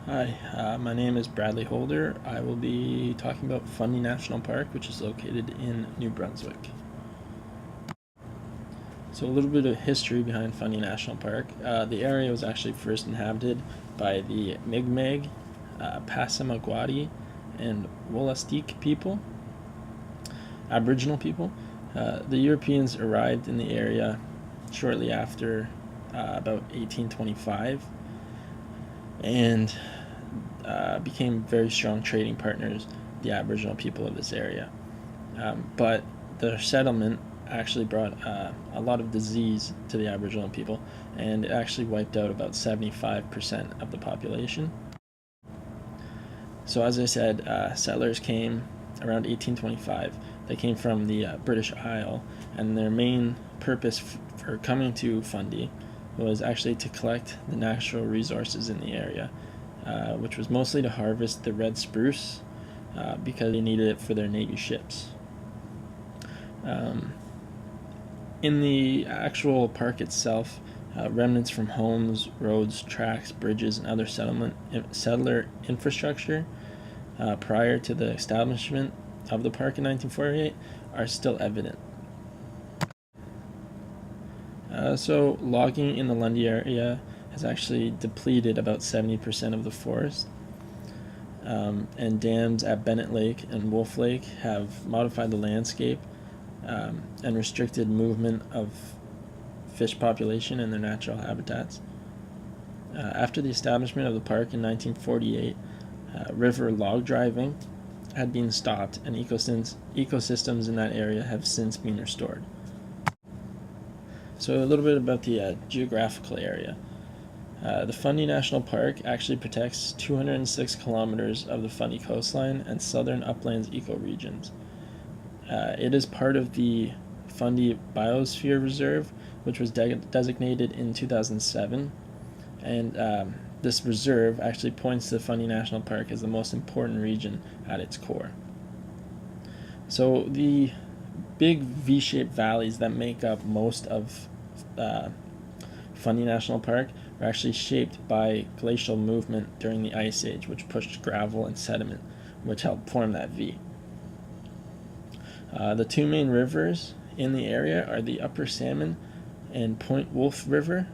Hi, my name is Bradley Holder. I will be talking about Fundy National Park, which is located in New Brunswick. So a little bit of history behind Fundy National Park. The area was actually first inhabited by the Mi'kmaq, Passamaquoddy, and Wollastic people, Aboriginal people. The Europeans arrived in the area shortly after about 1825 and became very strong trading partners, the Aboriginal people of this area. But the settlement actually brought a lot of disease to the Aboriginal people, and it actually wiped out about 75% of the population. So as I said, settlers came around 1825. They came from the British Isle, and their main purpose for coming to Fundy was actually to collect the natural resources in the area, which was mostly to harvest the red spruce because they needed it for their Navy ships. In the actual park itself, remnants from homes, roads, tracks, bridges, and other settler infrastructure prior to the establishment of the park in 1948 are still evident. So logging in the Lundy area has actually depleted about 70% of the forest, and dams at Bennett Lake and Wolf Lake have modified the landscape and restricted movement of fish population in their natural habitats. After the establishment of the park in 1948, river log driving had been stopped, and ecosystems in that area have since been restored. So a little bit about the geographical area. The Fundy National Park actually protects 206 kilometers of the Fundy coastline and southern uplands ecoregions. It is part of the Fundy Biosphere Reserve, which was designated in 2007, and this reserve actually points to Fundy National Park as the most important region at its core. So the big V-shaped valleys that make up most of Fundy National Park are actually shaped by glacial movement during the Ice Age, which pushed gravel and sediment, which helped form that V. The two main rivers in the area are the Upper Salmon and Point Wolf River,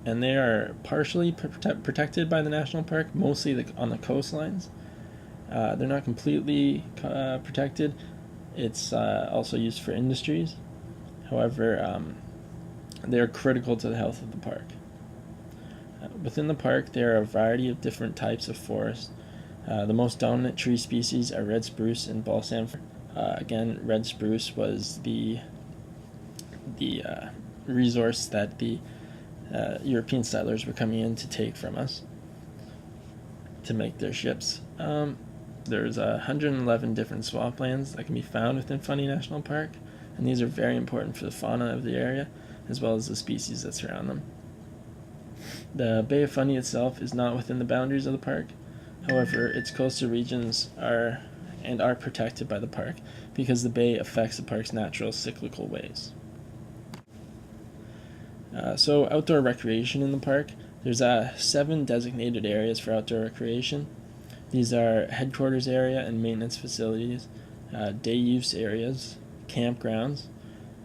and they are partially protected by the national park, mostly on the coastlines. They're not completely protected. It's also used for industries. However, they are critical to the health of the park. Within the park, there are a variety of different types of forest. The most dominant tree species are red spruce and balsam. Again, red spruce was the resource that the European settlers were coming in to take from us to make their ships. There's 111 different swamplands that can be found within Fundy National Park, and these are very important for the fauna of the area as well as the species that surround them. The Bay of Fundy itself is not within the boundaries of the park. However, its coastal regions are protected by the park because the bay affects the park's natural cyclical ways. So outdoor recreation in the park, there's 7 designated areas for outdoor recreation. These are headquarters area and maintenance facilities, day use areas, campgrounds,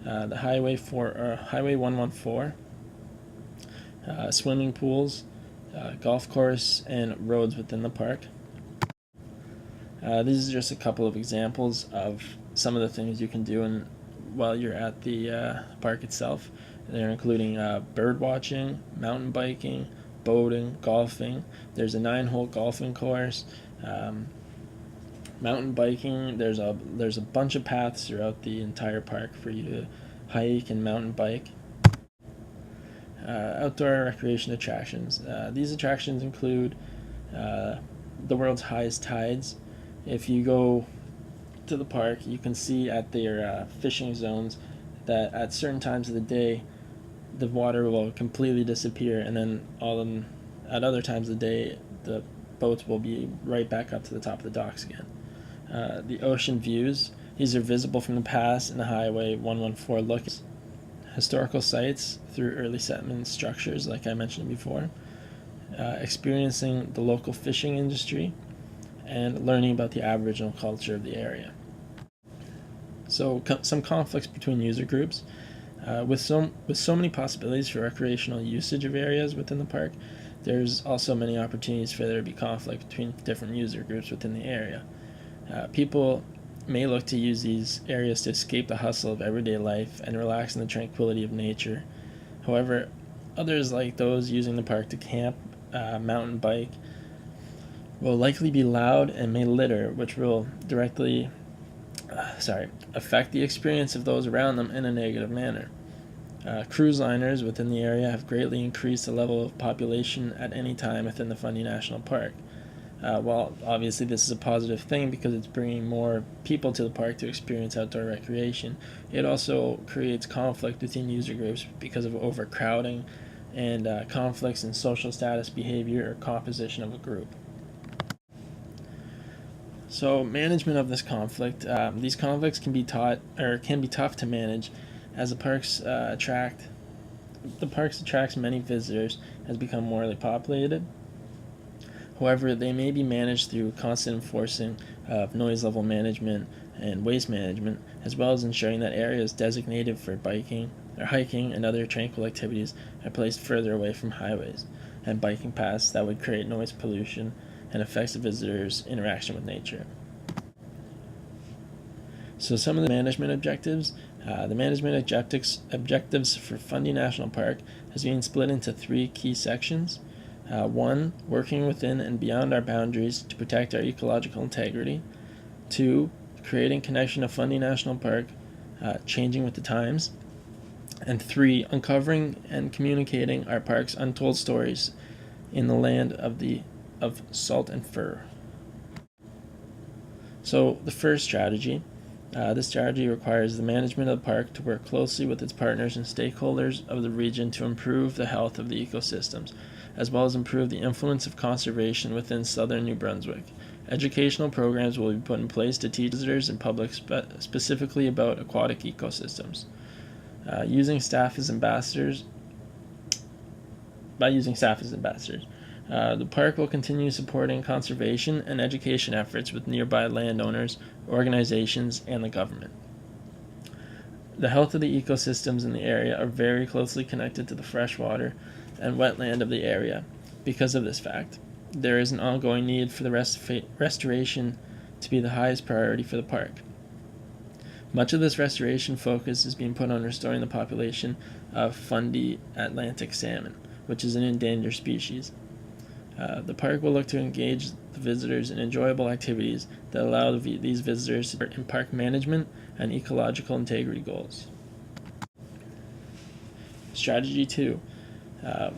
the Highway 114, swimming pools, golf course, and roads within the park. These are just a couple of examples of some of the things you can do while you're at the park itself. They're including bird watching, mountain biking, boating, golfing. There's a 9-hole golfing course. Mountain biking, there's a bunch of paths throughout the entire park for you to hike and mountain bike. Outdoor recreation attractions. These attractions include the world's highest tides. If you go to the park, you can see at their fishing zones that at certain times of the day, the water will completely disappear, and then at other times of the day, the boats will be right back up to the top of the docks again. The ocean views, these are visible from the pass and the Highway 114 look. Historical sites through early settlement structures, like I mentioned before. experiencing the local fishing industry, and learning about the Aboriginal culture of the area. So some conflicts between user groups. With so many possibilities for recreational usage of areas within the park, there's also many opportunities for there to be conflict between different user groups within the area. People may look to use these areas to escape the hustle of everyday life and relax in the tranquility of nature. However, others, like those using the park to camp, mountain bike, will likely be loud and may litter, which will directly affect the experience of those around them in a negative manner. Cruise liners within the area have greatly increased the level of population at any time within the Fundy National Park. While obviously this is a positive thing because it's bringing more people to the park to experience outdoor recreation, it also creates conflict within user groups because of overcrowding and conflicts in social status, behavior, or composition of a group. So management of this conflict. These conflicts can be tough to manage, as the parks attracts many visitors, has become more populated. However, they may be managed through constant enforcing of noise level management and waste management, as well as ensuring that areas designated for biking or hiking and other tranquil activities are placed further away from highways and biking paths that would create noise pollution and affects the visitors' interaction with nature. So some of the management objectives. The management objectives for Fundy National Park has been split into 3 key sections. 1, working within and beyond our boundaries to protect our ecological integrity. 2, creating connection of Fundy National Park, changing with the times. And 3, uncovering and communicating our park's untold stories in the land of salt and fur. So the first strategy. This strategy requires the management of the park to work closely with its partners and stakeholders of the region to improve the health of the ecosystems, as well as improve the influence of conservation within southern New Brunswick. Educational programs will be put in place to teach visitors and public specifically about aquatic ecosystems. By using staff as ambassadors, the park will continue supporting conservation and education efforts with nearby landowners, organizations, and the government. The health of the ecosystems in the area are very closely connected to the freshwater and wetland of the area. Because of this fact, there is an ongoing need for the restoration to be the highest priority for the park. Much of this restoration focus is being put on restoring the population of Fundy Atlantic salmon, which is an endangered species. The park will look to engage the visitors in enjoyable activities that allow these visitors to part in park management and ecological integrity goals. Strategy 2.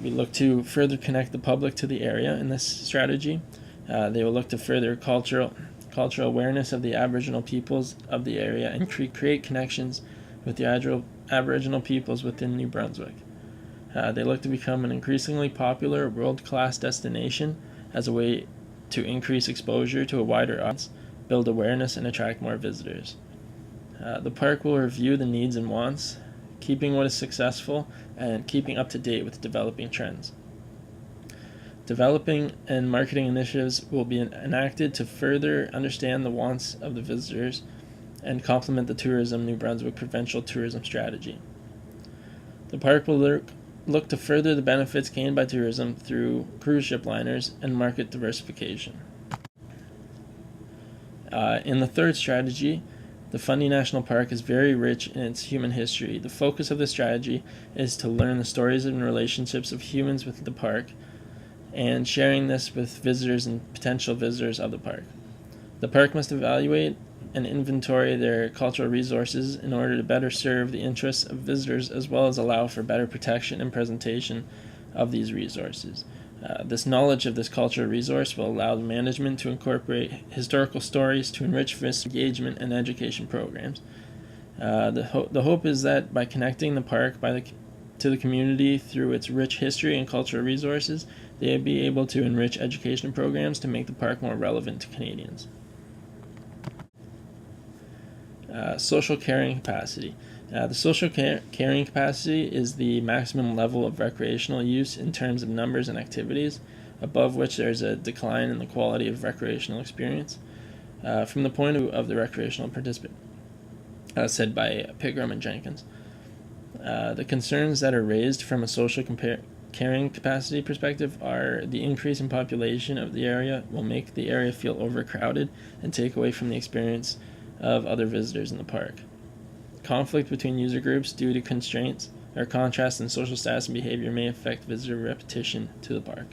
We look to further connect the public to the area in this strategy. They will look to further cultural awareness of the Aboriginal peoples of the area and create connections with the Aboriginal peoples within New Brunswick. They look to become an increasingly popular world-class destination as a way to increase exposure to a wider audience, build awareness, and attract more visitors. The park will review the needs and wants, keeping what is successful and keeping up to date with developing trends. Developing and marketing initiatives will be enacted to further understand the wants of the visitors and complement the Tourism New Brunswick provincial tourism strategy. The park will look to further the benefits gained by tourism through cruise ship liners and market diversification. In the third strategy, the Fundy National Park is very rich in its human history. The focus of this strategy is to learn the stories and relationships of humans with the park and sharing this with visitors and potential visitors of the park. The park must evaluate and inventory their cultural resources in order to better serve the interests of visitors as well as allow for better protection and presentation of these resources. This knowledge of this cultural resource will allow the management to incorporate historical stories to enrich visitor engagement and education programs. The hope is that by connecting the park to the community through its rich history and cultural resources, they will be able to enrich education programs to make the park more relevant to Canadians. Social carrying capacity. The social carrying capacity is the maximum level of recreational use in terms of numbers and activities, above which there is a decline in the quality of recreational experience. From the point of view of the recreational participant, said by Pigram and Jenkins. The concerns that are raised from a social carrying capacity perspective are the increase in population of the area will make the area feel overcrowded and take away from the experience of other visitors in the park. Conflict between user groups due to constraints or contrast in social status and behavior may affect visitor repetition to the park.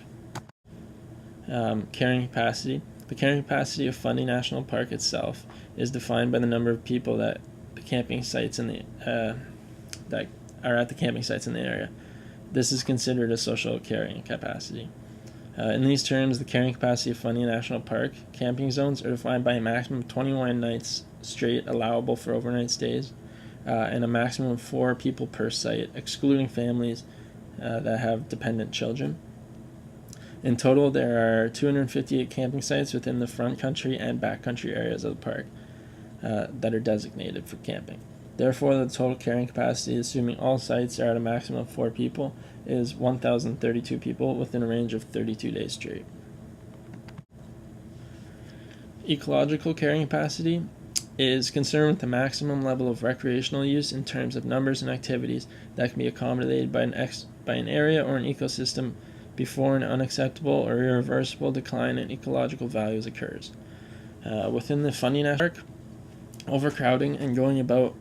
Carrying capacity. The carrying capacity of Fundy National Park itself is defined by the number of people that the camping sites in the that are at the camping sites in the area. This is considered a social carrying capacity. In these terms, the carrying capacity of Fundy National Park camping zones are defined by a maximum of 21 nights straight allowable for overnight stays, and a maximum of 4 people per site, excluding families that have dependent children. In total, there are 258 camping sites within the front country and back country areas of the park that are designated for camping. Therefore, the total carrying capacity, assuming all sites are at a maximum of 4 people, is 1,032 people within a range of 32 days straight. Ecological carrying capacity is concerned with the maximum level of recreational use in terms of numbers and activities that can be accommodated by an area or an ecosystem before an unacceptable or irreversible decline in ecological values occurs. Within the Fundy National Park, overcrowding and going about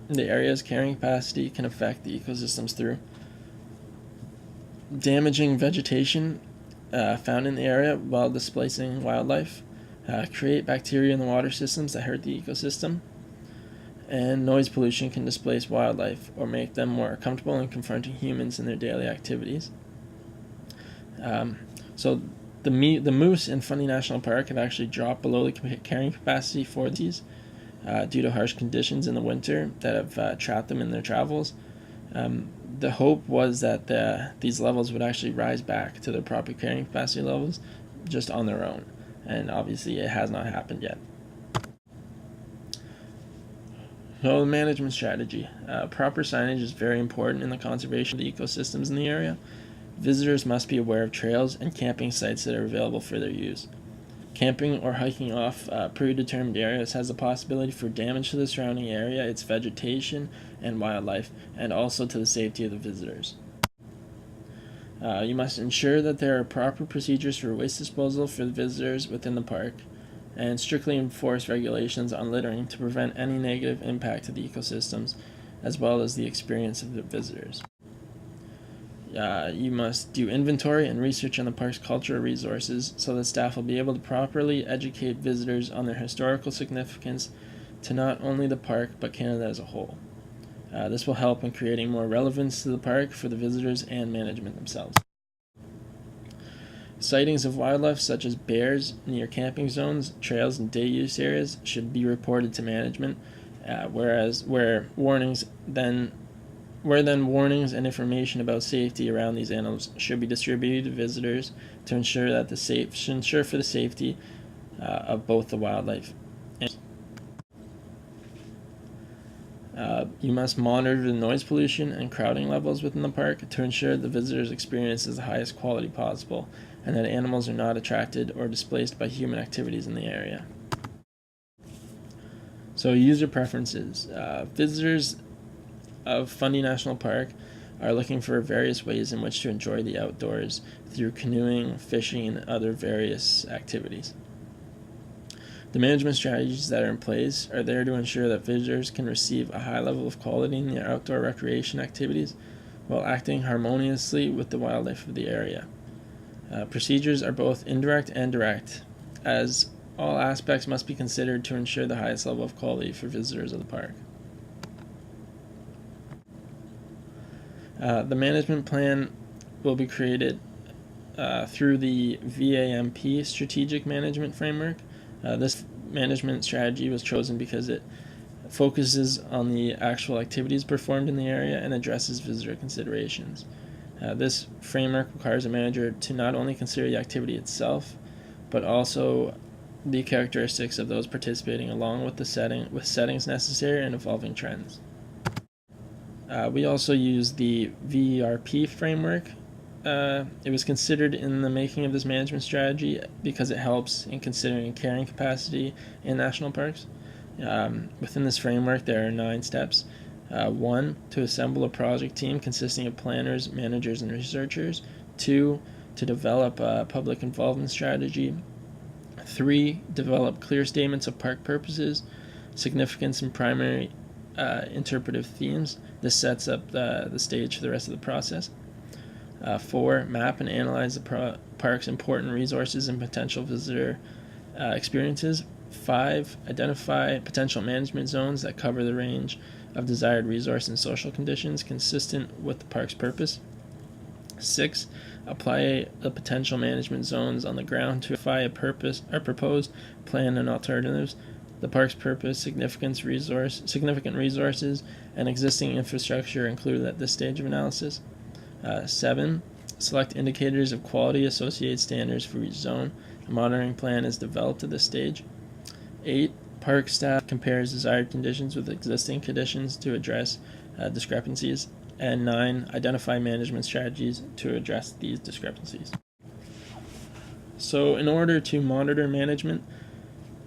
the area's carrying capacity can affect the ecosystems through damaging vegetation found in the area while displacing wildlife, create bacteria in the water systems that hurt the ecosystem, and noise pollution can displace wildlife or make them more comfortable in confronting humans in their daily activities. So the moose in Fundy National Park have actually dropped below the carrying capacity for these due to harsh conditions in the winter that have trapped them in their travels. The hope was that these levels would actually rise back to their proper carrying capacity levels just on their own, and obviously it has not happened yet. So the management strategy. Proper signage is very important in the conservation of the ecosystems in the area. Visitors must be aware of trails and camping sites that are available for their use. Camping or hiking off predetermined areas has the possibility for damage to the surrounding area, its vegetation and wildlife, and also to the safety of the visitors. You must ensure that there are proper procedures for waste disposal for the visitors within the park, and strictly enforce regulations on littering to prevent any negative impact to the ecosystems, as well as the experience of the visitors. You must do inventory and research on the park's cultural resources so that staff will be able to properly educate visitors on their historical significance to not only the park but Canada as a whole. This will help in creating more relevance to the park for the visitors and management themselves. Sightings of wildlife such as bears near camping zones, trails, and day use areas should be reported to management, where warnings and information about safety around these animals should be distributed to visitors to ensure for the safety of both the wildlife. You must monitor the noise pollution and crowding levels within the park to ensure the visitors' experience is the highest quality possible and that animals are not attracted or displaced by human activities in the area. So user preferences. Visitors of Fundy National Park are looking for various ways in which to enjoy the outdoors through canoeing, fishing, and other various activities. The management strategies that are in place are there to ensure that visitors can receive a high level of quality in their outdoor recreation activities while acting harmoniously with the wildlife of the area. Procedures are both indirect and direct, as all aspects must be considered to ensure the highest level of quality for visitors of the park. The management plan will be created through the VAMP Strategic Management Framework. This management strategy was chosen because it focuses on the actual activities performed in the area and addresses visitor considerations. This framework requires a manager to not only consider the activity itself, but also the characteristics of those participating along with settings necessary and evolving trends. We also use the VRP framework. It was considered in the making of this management strategy because it helps in considering carrying capacity in national parks. Within this framework, there are 9 steps. 1, to assemble a project team consisting of planners, managers, and researchers. 2, to develop a public involvement strategy. 3, develop clear statements of park purposes, significance, and primary interpretive themes. This sets up the stage for the rest of the process. 4, map and analyze the park's important resources and potential visitor experiences. 5, identify potential management zones that cover the range of desired resource and social conditions consistent with the park's purpose. 6, apply the potential management zones on the ground to identify a purpose or proposed plan and alternatives, the park's purpose, significant resources, and existing infrastructure included at this stage of analysis. 7, select indicators of quality, associate standards for each zone. A monitoring plan is developed at this stage. 8, park staff compares desired conditions with existing conditions to address discrepancies. And 9, identify management strategies to address these discrepancies. So in order to monitor management,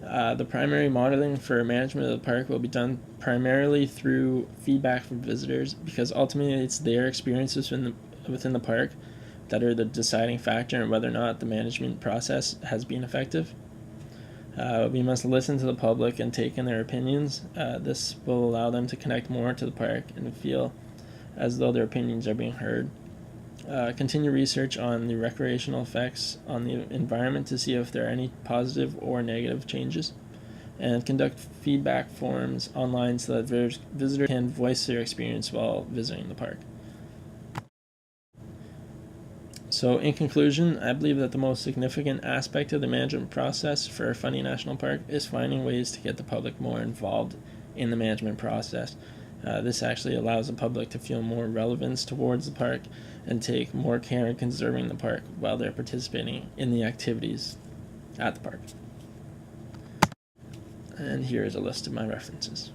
the primary modeling for management of the park will be done primarily through feedback from visitors, because ultimately it's their experiences within the park that are the deciding factor in whether or not the management process has been effective. We must listen to the public and take in their opinions. This will allow them to connect more to the park and feel as though their opinions are being heard. Continue research on the recreational effects on the environment to see if there are any positive or negative changes, and conduct feedback forums online so that visitors can voice their experience while visiting the park. So in conclusion, I believe that the most significant aspect of the management process for Fundy National Park is finding ways to get the public more involved in the management process. This actually allows the public to feel more relevance towards the park and take more care in conserving the park while they're participating in the activities at the park. And here is a list of my references.